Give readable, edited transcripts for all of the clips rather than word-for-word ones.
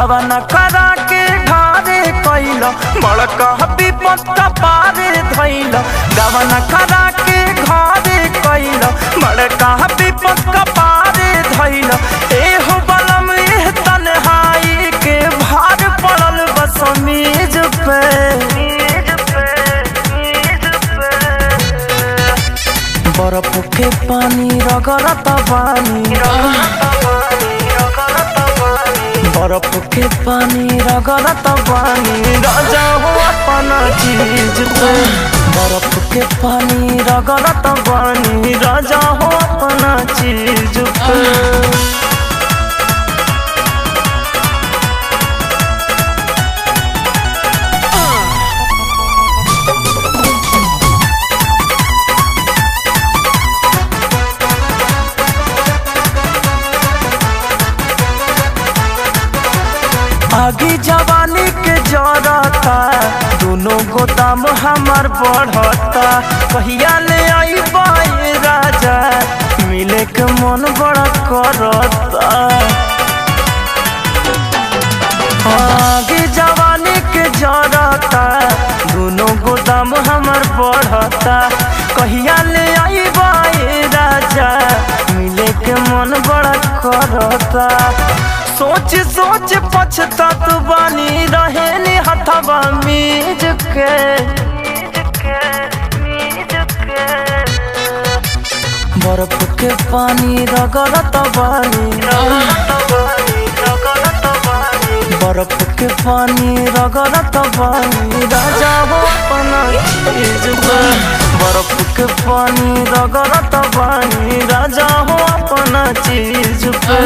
गवाना करा के ढारे कैल बड़का विपत पारे धैल गवाना करा के घरे कैल बड़का विपत पारे धैल एहो बलम एह तन्हाई के भार पड़ल बस मेज पे बर्फ के पानी रगड़त बानी बर्फ के पानी रगड़त बानी राजा हो अपना चीज पे बर्फ के पानी रगड़त बानी राजा हो अपना चीज पे। आगे जवानी के जरता दोनों गोदाम हमार बढ़ता कहिया ले आई बाई राजा मिले के मन बड़ा करता। आगे जवानी के जरता दोनों गोदाम हमार बढ़ता कहिया ले आई बाई राजा मिले के मन बड़ा करता। सोच सोच पछतात बानी रहेनी हथवा मीज के बर्फ के पानी रगड़त बानी बर्फ के पानी रगड़त बानी राजा हो अपना चीज पे बर्फ के पानी रगड़त बानी राजा हो अपना चीज पे।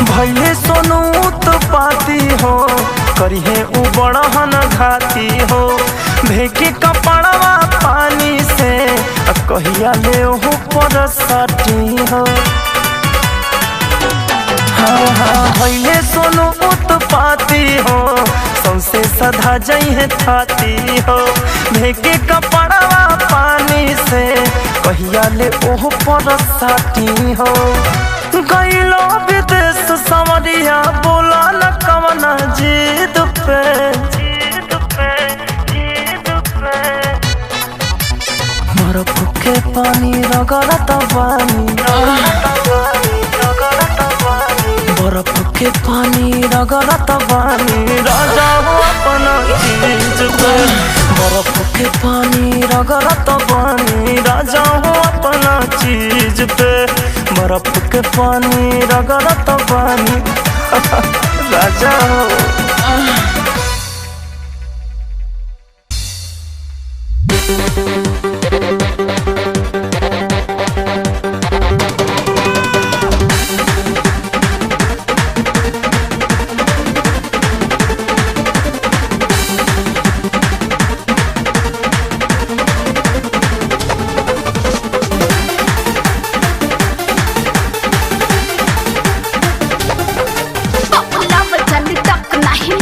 भैले सोनू तो पाती हो करिहे उ बड़हन घाती हो भेके कपड़वा पानी से कहिया ले हो पर सटी हो। हाँ हाँ भैले सोनू उत्पाती हो सौसे सधा जइहे थाती हो भेके कपड़वा पानी से कहिया ले ओह पर सटी हो। गईलो विदेश समरिया बोला न कवना जीद पे बर्फ के पानी रगड़त बानी बर्फ के पानी रगड़त बानी राजा हो अपना चीज पे बर्फ के पानी रगड़त बानी राजा हो अपना चीज पे बर्फ के पानी रगड़त बानी राजा हो। नहीं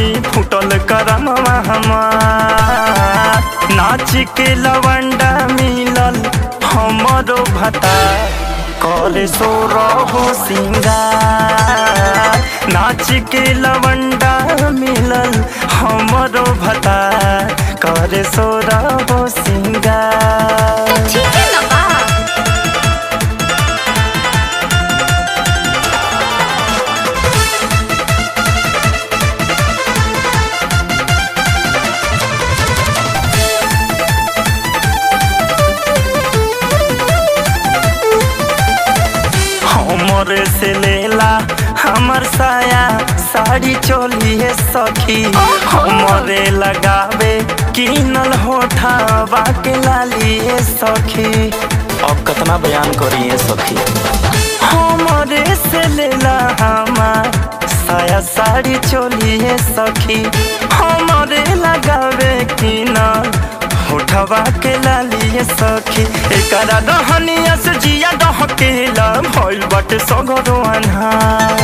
रहनी फुटल करमवा हमार। नाच के लवंडा मिलल हमरो भता करे सो रहो सिंगार। नाच के लवंडा मिलल हमरो भता करे सो रहो सिंगार। हमरे से लेला हमर साया साड़ी चोलिए सखी। हमरे लगावे किनल होठावा के लालिए सखी। अब कितना बयान करिए सखी। हमरे से लेला हमार साया साड़ी चोलिए सखी। हमरे लगावे किनल होठवा के लालिए सखी। एकरा रहनिया से जिया डहकेला भइल बाटे सगरो अन्हार।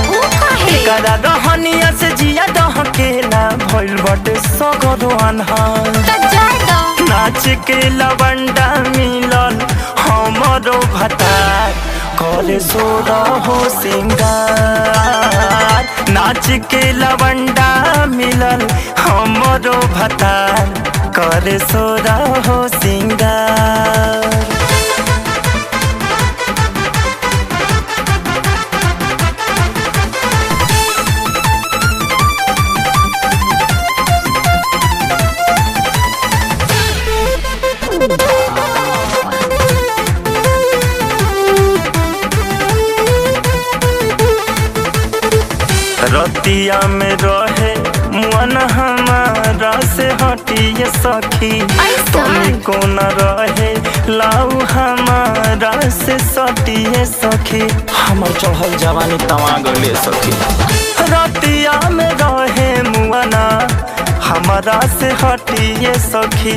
एकरा रहनिया से जिया डहकेला भइल बाटे सगरो अन्हार। नाच के लवंडा मिलल हमरो भतार करे सो रहो सिंगार। नाच के लवंडा मिलल हमरो भतार करे सो रहो सिंगार। रतिया में रहे मन हमारा से हटिए सखी। तनी को न रहे लाऊ हमारा से सटिए सखी। हमर चढ़ल जवानी तवा गले सखी। रतिया में रहे मुआना हमारा से हटिए सखी।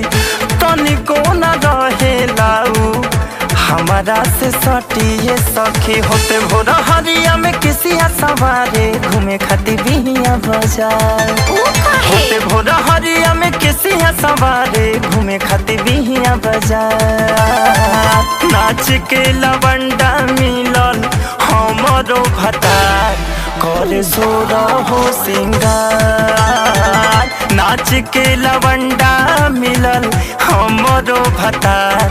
तनी को न रहे लाऊ हमारा से सटिए सखी। होते भोर हरिया में किसिया सवारे घूमे खातिर बिहिया बाजार। होते भोर हरिया में किसिया सवारे घूमे खातिर बिहिया बाजार। नाच के लवंडा मिलल हमरो भतार करे सो रहो सिंगार। नाच के लवंडा मिलल हमरो भतार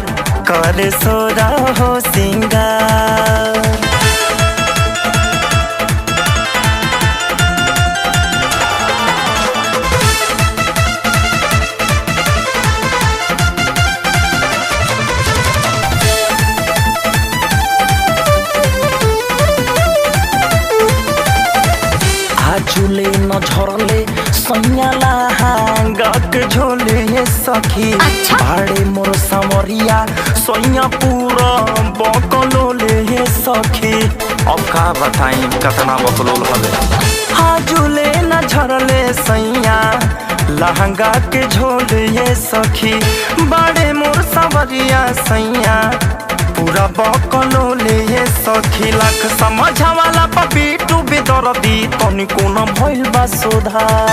करे सो रहो सिंगार। आजुले न झरले सैयाला हांगक झोले सखी। भाड़े मोर सामरिया सैया पूरा बकलोले सखी। अब का बताई कितना बकलोल हवे। आजुले न झरले सैया लहंगा के झोले सखी। बाड़े मोर सामरिया सैया पूरा बकलोले सखी। लाख समझवाला पपीटू बेदर्दी तनिको न भइल बा सुधार।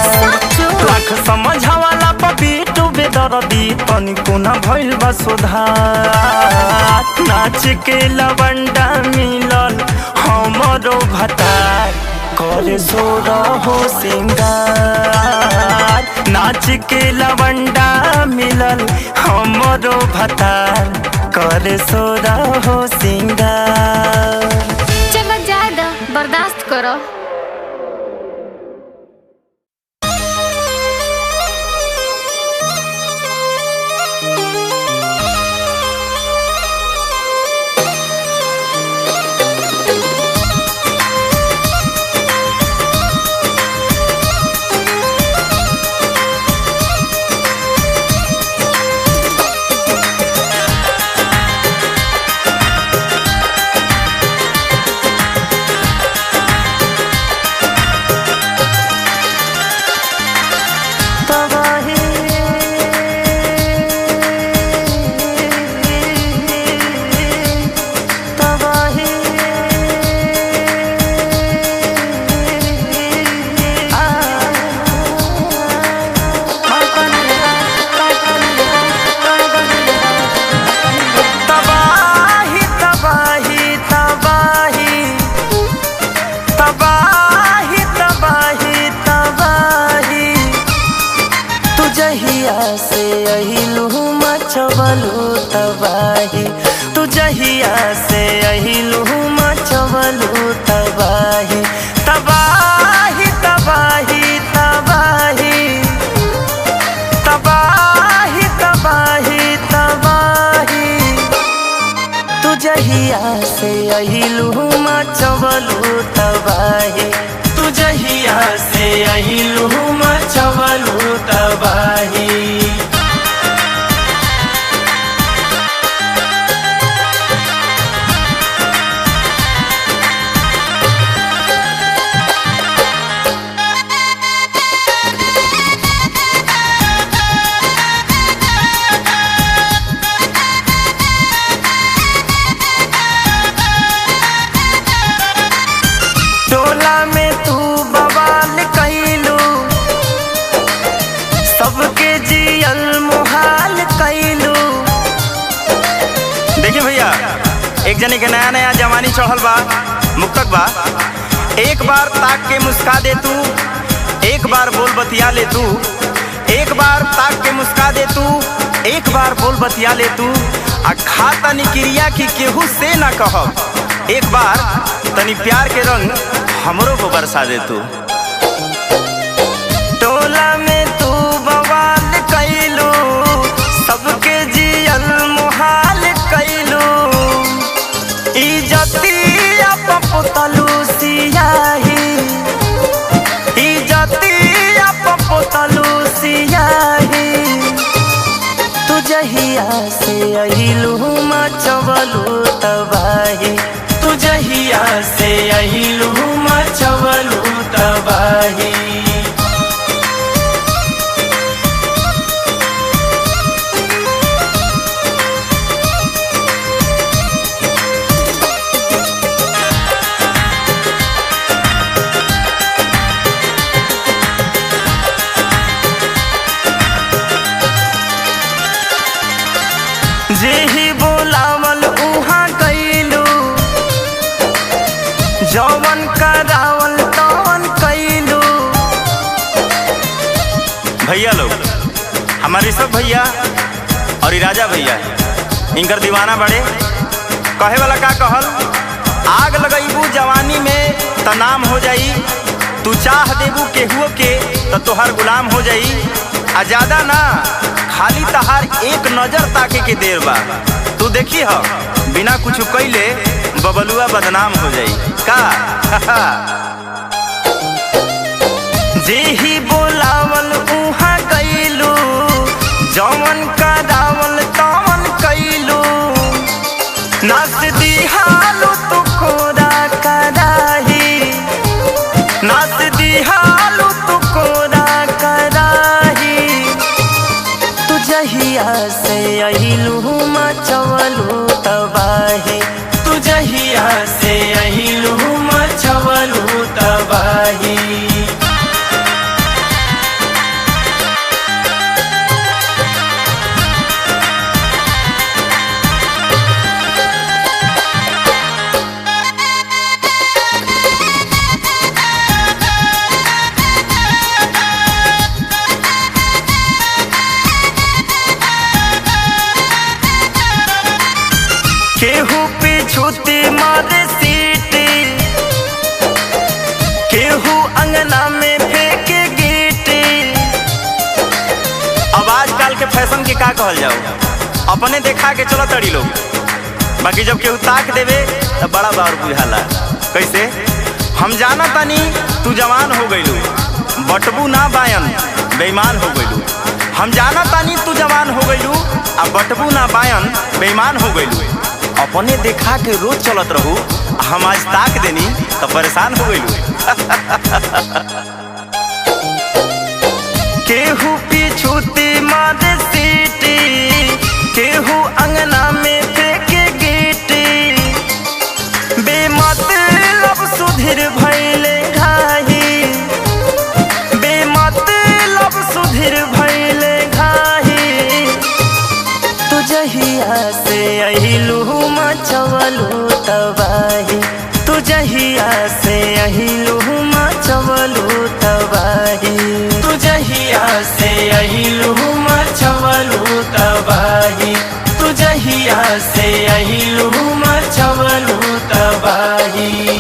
लाख समझवाला पपीटू बेदर्दी तनिको न भइल बा सुधार। नाच के लवंडा मिलल हमरो भतार करे सो रहो सिंगार। नाच के लवंडा मिलल हमरो भतार करे सो रहो सिंगार। चलो ज्यादा बर्दाश्त करो। जहिया से अहिलू मचवलू तबाही, तू जहिया से अहिलू मचवलू तबाही, तबाही तबाही तबाही तबाही तबाही तबाही, तू जहिया से अहिलू मचवलू तबाही, तू जहिया से अहिलू मचवलू तबाही। टोला में तू बवाल कैलू, सबके जियल मुहाल कैलू। देखिए भैया, एक जने के नया नया जवानी चढ़ल बा, मुक्तक बा। एक बार ताक के मुस्का दे तू, एक बार बोल बतिया ले तू, एक बार ताक के मुस्का दे तू, एक बार बोल बतिया ले तू। आ खा तनी क्रिया की केहू से ना कहब, एक बार तनी प्यार के रंग हमरो को बरसा दे तू। टोला में तू बवाल कैलू, सबके जियल मुहाल कैलू। इज्जतिया पपुतलू सियाही, इज्जतिया पपुतलू सियाही, तू जहिया से अहिलू मचवलू तबाही, तू जहिया से अहिलू मचवलू तबाही। जेही बोलावल उहाँ कैलू, जौवन करावल तौन कैलू। भैया लोग, हमारे सब भैया और राजा भैया इनकर दीवाना बड़े। कहे वाला का कहल, आग लगैबू जवानी में त नाम हो जाई, तू चाह देबू केहुओ के तो तोहर गुलाम हो जाई। आ ज्यादा ना, खाली तहार एक नजर ताके के देर बा, तू देखी ह बिना कुछ कैले बबलुआ बदनाम हो जाई का। जेही बोलावल उहाँ कैलू, जौवन करावल तौन कैलू। नाच दिहालू तू कोरा कराही, नाच दिहालू तू कोरा कराही, तू जहिया से अहिलू मचवलू तबाही, तू जहिया से अहिलू मचवलू तबाही। केहू पिछुती मारे सीटी, केहू अंगना में फेंके गीटी। अब आजकल के फैशन के का कहल जाओ, अपने देखा के चलो तड़ी लोग, बाकी जब केहू ताक देवे तो बड़ा बार बुझाला। कैसे हम जाना तानी तू जवान हो गईलू, बटबू ना बायन बेईमान हो गईलू। हम जाना तानी तू जवान हो गईलू, आ बटबू ना बायन बेईमान हो गईलू। अपने देखा के रोज चलत रहू, हम आज ताक देनी तो परेशान हो गईलू। केहू पिछुती मारे सीटी, केहू अंगना में फेंके गीटी। बेमतलब सुधीर भइले घाही, बेमतलब सुधीर भइले घाही, तू जहिया से अहिलू मचवलू तबाही, तू जहिया से अहिलू मचवलू तबाही, तू जहिया से अहिलू से अहिलू मचवलू तबाही।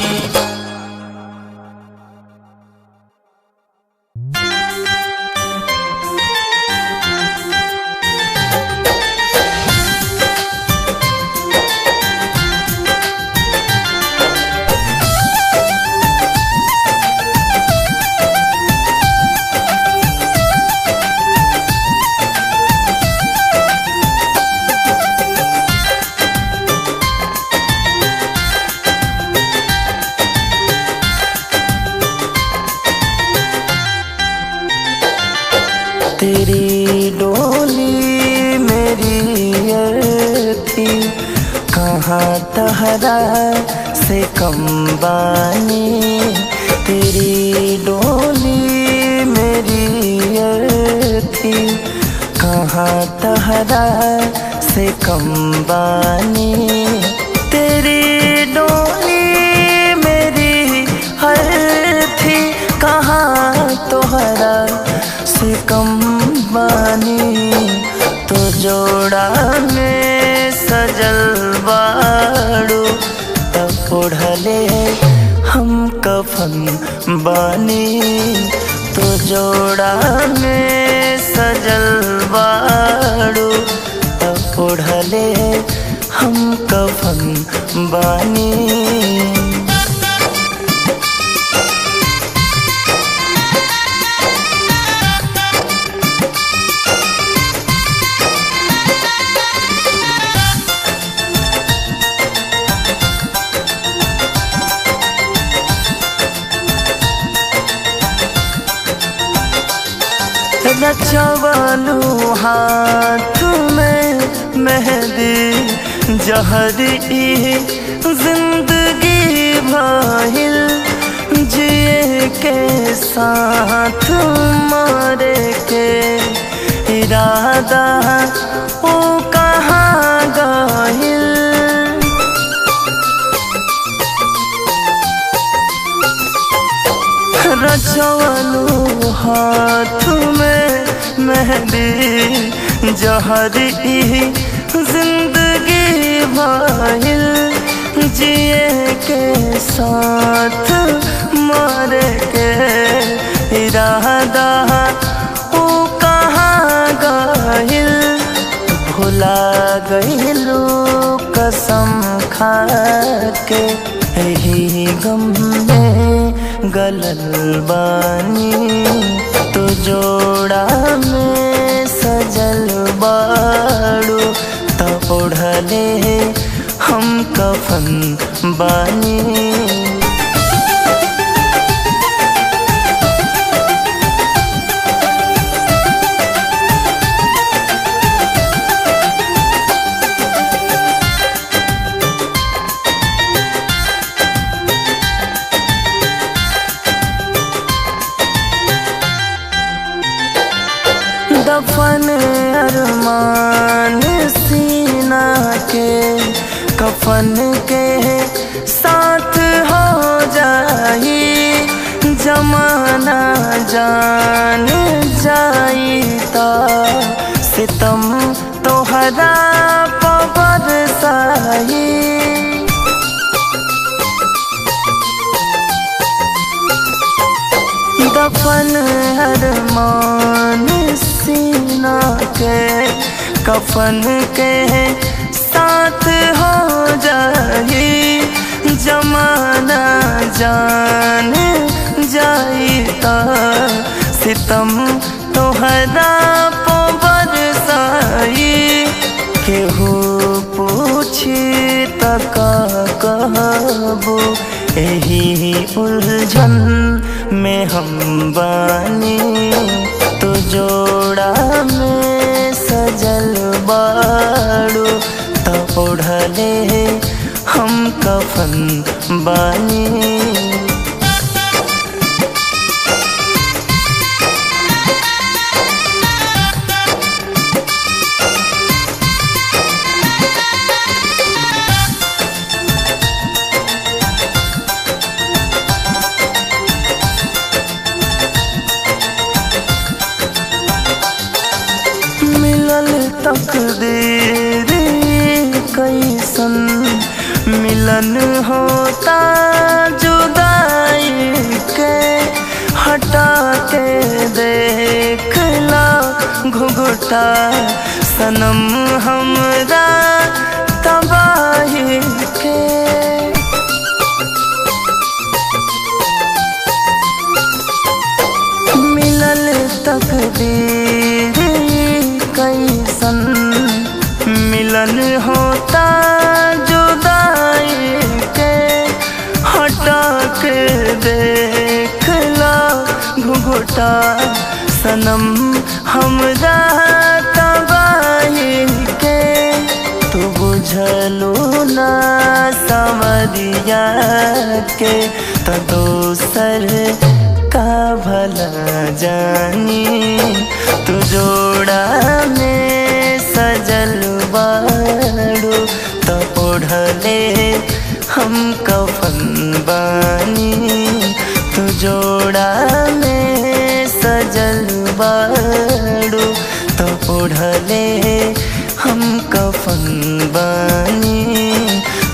तेरी डोली मेरी अर्थी कहाँ तहरा से कम बानी। तेरी डोली मेरी अर्थी कहाँ तहरा से कम बानी। तेरी डोली मेरी अर्थी कहाँ तोहरा से कम बानी। तो जोड़ा में सजल बाड़ू तब ओढ़ले हम कफन बानी। तो जोड़ा में सजल बाड़ू तब ओढ़ले हम कफन बानी। रचवलू हाथ में मेहंदी जहरी जिंदगी भइल। जिए के साथ मरे के इरादा ओ कहाँ गइल। रचवलू हाथ में मेहंदी जहरी जिंदगी भइल। जिए के साथ मरे के इरादा ओ कहाँ गइल। भुला गइलू कसम खा के यही गम में गलल बानी। तो जोड़ा में सजल बाड़ू तब ओढ़ले हम कफन बानी। दफन अरमान सीना के कफन के साथ हो जाई। जमाना जान जाई ता सितम तोहरा पर बरसाई। दफन अरमान सीना के कफन के साथ हो जाई। जमाना जान जाई ता सितम तोहरा पो बरसाई। केहू पूछी तक कहबो यही उलझन में हम बानी। तो जोड़ा में सजल बाड़ू तब ओढ़ले हम कफन बानी। तकदीर कैसन मिलन होता जुदाई के हटा के देखला घुघुटा सनम हमरा तबाही के। मिलल तकदीर कैसन मिलन होता जुदाई के हटा के देखला घुघुटा सनम हमरा तबाही के। तू बुझलू ना समरिया के तो दोसर का भला जानी। तू जोड़ा में सजल बाड़ू तो ओढ़ले हम कफन बानी। तू जोड़ा में सजल बाड़ू तो ओढ़ले हम कफन बानी।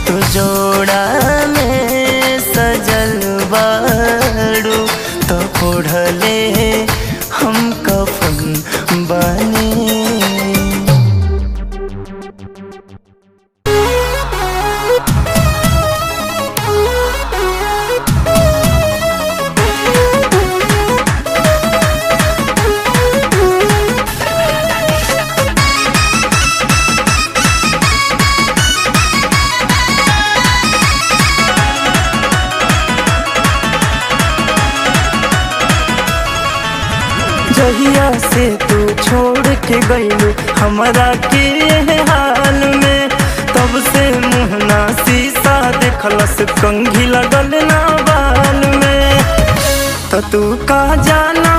तू जोड़ा में सजल बाड़ू तो ओढ़ले हम कफन बानी। जहिया से तू छोड़ के गईलू हमरा के हाल में, तब से मुहना शीशा देखलस कंघी लगल ना बाल में। तो तू का जाना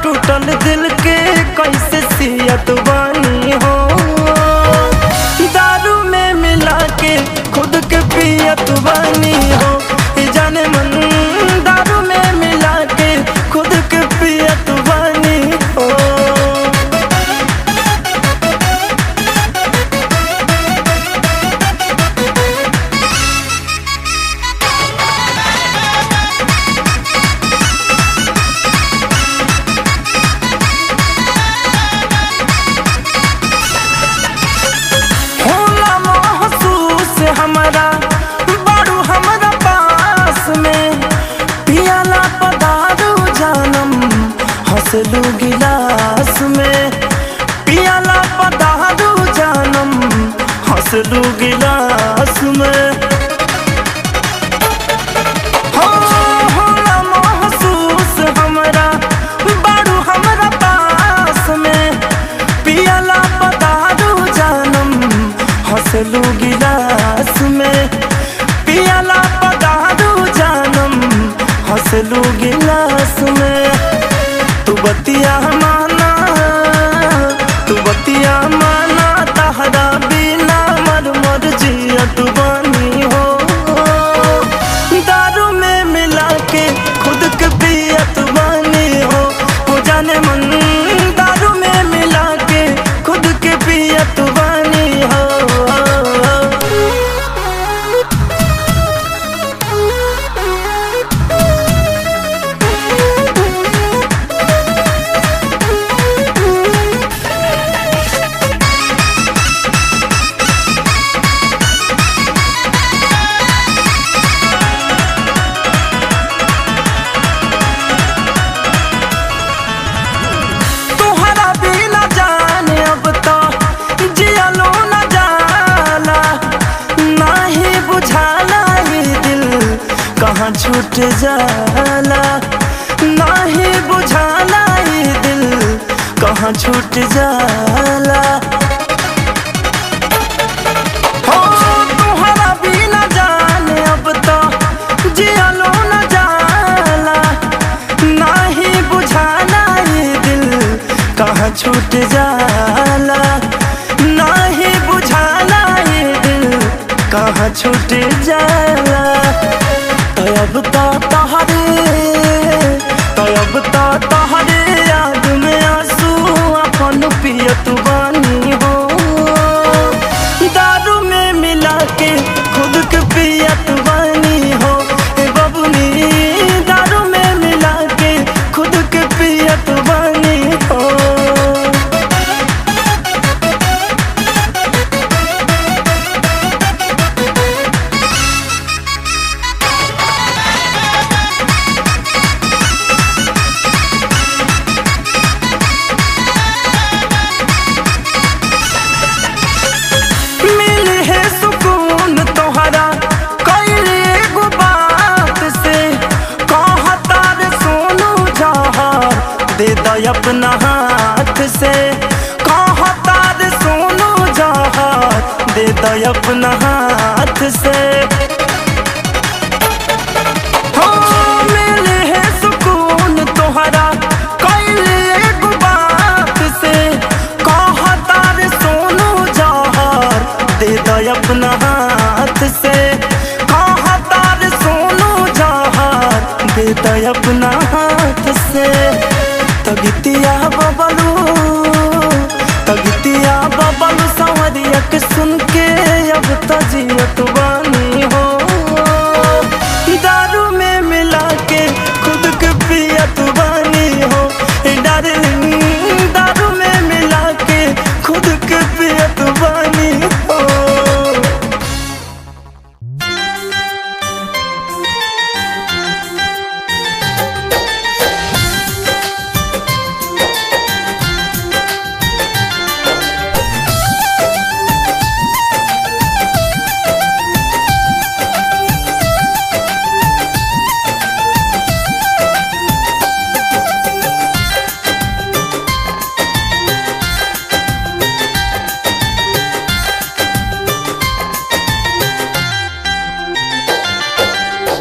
टूटल दिल के कैसे सियत बानी हो। दारू में मिला के खुद के पियत बानी हो। जाने मन दारू में मिला के खुद के पियत बानी हो। होला महसूस हमारा बारू हमारा पास में। पियाला पदारू जानम हंसलू गिलास में। पियाला पदारू जानम हंसलू गिलास में। होला महसूस हमरा बारू हमरा पास में। पियाला पदारू जानम हंसलू गिलास में। पियाला पदारू जानम हंसलू गिलास में। तू बतिया माना तहरा बिना मर जियत बानी हो। दारू में मिला के खुद के पियत बानी हो। जाने मन दारू में मिला के खुद के पियत बानी हो। तोहरा बिना जाने अब तो जियलो न जाला। नाही बुझाला ये दिल कहाँ छूट जाला। नाही बुझाला ये दिल कहाँ छूट जाला। हो तोहरा बिना जाने अब तो जियलो न जाला। नाही बुझाला ये दिल कहाँ छूट जाला। नाही बुझाला ये दिल कहाँ छूट जाला। तब तहरे याद में आंसू अपन पियत बानी हो। दो अपना हाथ से, कहता रे सोनू जहर दे दो अपना हाथ से। हाँ मिले है सुकून तोहरा कैले एगो बात से, कहता रे सोनू जहर दे दो अपना हाथ से, कहता रे सोनू जहर दे दो अपना हाथ से। तगितिया बबलू संवरिया के सुन के अब तजियत बानी हो, दारू में मिला के खुद के पियत बानी हो डार्लिंग, दारू में मिला के खुद के पियत बानी हो।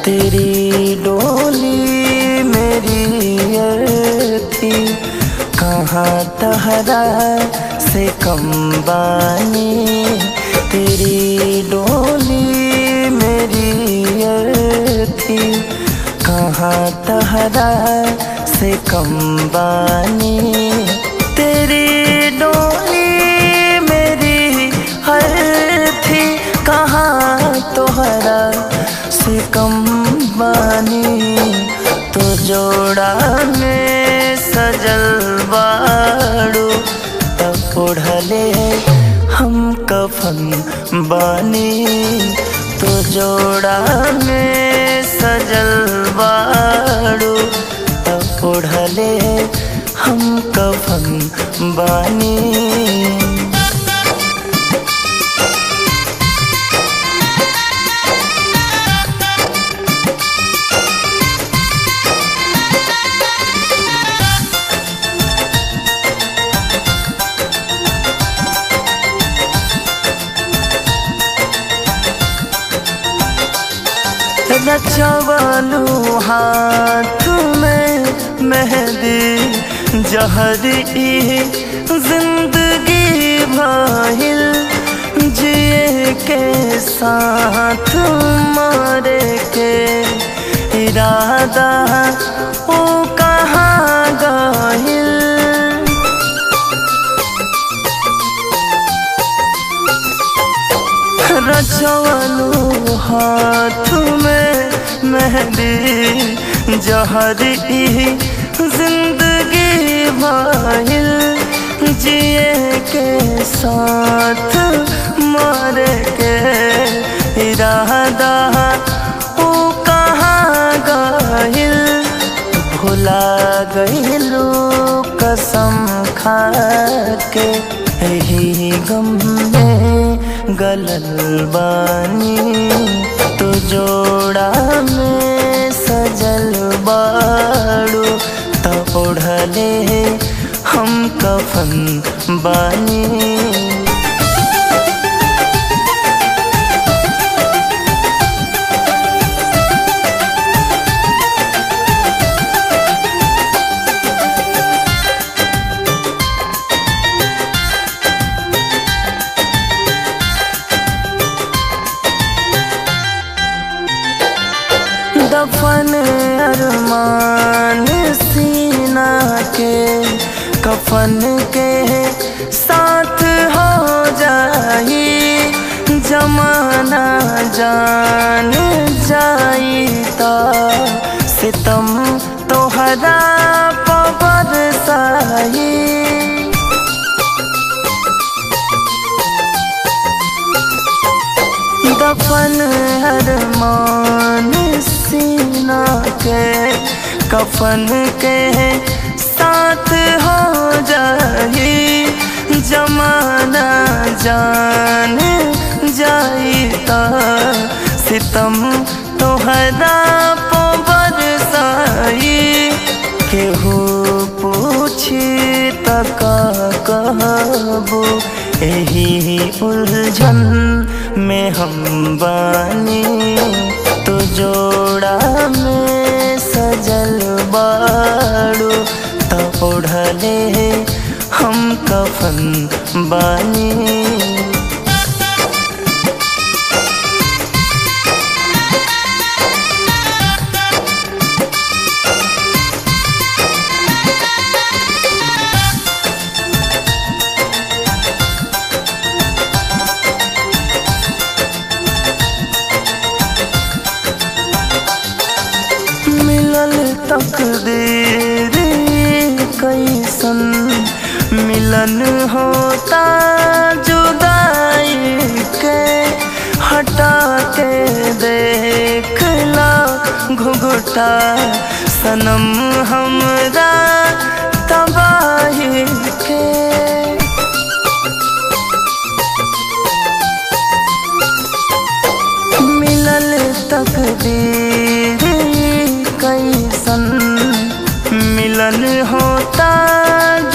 तेरी डोली मेरी अर्थी कहाँ तहरा से कम बानी, तेरी डोली मेरी अर्थी कहाँ तहरा से कम बानी, तेरी डोली मेरी अर्थी कहाँ तोहरा से कम बानी। तो जोड़ा में सजल बाड़ू तब ओढ़ले हम कफन बानी, तो जोड़ा में सजल बाड़ू तब ओढ़ले हम कफन बानी। रचवलू हाथ में मेहंदी जहरी जिंदगी भइल, जिए के साथ मरे के इरादा ओ कहाँ गइल। रचवलू हाथ में मेहंदी जहरी जिंदगी भइल, जिए के साथ मरे के इरादा ओ कहाँ गइल। भुला गइलू कसम खा के यही गम में गलल बानी, तो जोड़ा में सजल बाड़ू तब ओढ़ले हम कफन बानी। दफन अरमान सीना के कफन के साथ हो जाई, जमाना जान जाई ता सितम तोहरा पबर साई। दफन अरमान सीना के कफन के साथ हो जाई, जमाना जान जाई ता सितम तोहरा पबर साई। केहू पूछ तका कहबो यही उलझन में हम बानी तो जोड़ा में सजल बाड़ो तो ओढ़ले हम कफन बानी। मिलल तकदीर कैसन मिलन होता जुदाई के हटा के देखला घुघुटा सनम हमरा तबाही के। मिलल तकदीर कैसन मिलन होता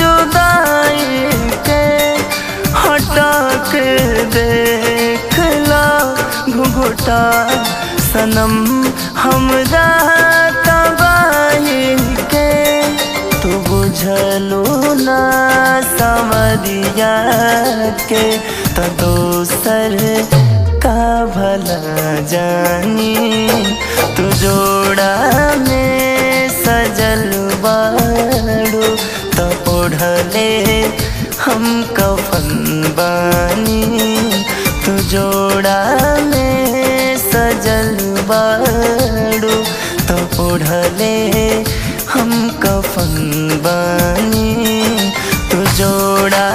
जुदाई के हटा के देखला घुघुटा सनम हमरा तबाही के। तू बुझलू ना समरिया के तो दोसर का भला जानी तू जोड़ा में सजल बाड़ो तो ओढ़ले हम कफन बानी। तू जोड़ा में सजल बाड़ो तो ओढ़ले हम कफन बानी। तू जोड़ा